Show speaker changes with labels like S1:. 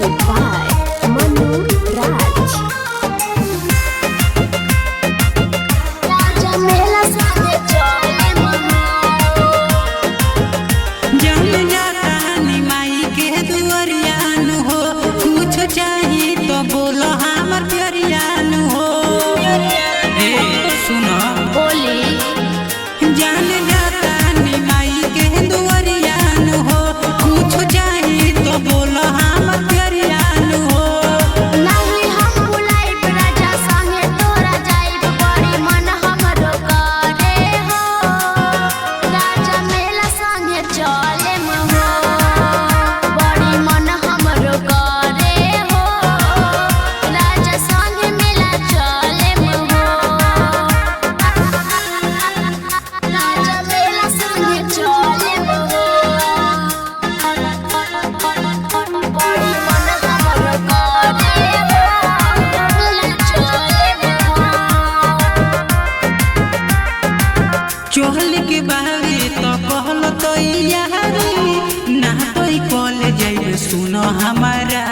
S1: Music by Manu Raj. Raja Mela Sade Chole Manu.
S2: जल जाता निमाई के दुआरियान हो, कुछ चाहिए तो बोलो हमर प्यारियान हो। ए सुनो
S1: बोली
S2: जल जाता निमाई के दुआरियान हो, कुछ चाहिए तो बोलो हमर प्यारियान हो।
S1: नहीं हम बुलाइब राजा संगे तोरा जाइब, बड़ी मन हमरो करे हो। राजा मेला संगे चले हो, बड़ी मन हमरो करे हो। राजा संगे मेला चले हो, राजा मेला संगे चले हो, बड़ी मन हमरो करे हो। मेला चले हो।
S2: चोहल के बारे तो कहल तो यारी ना तो कॉलेज जाइबे सुनो हमारा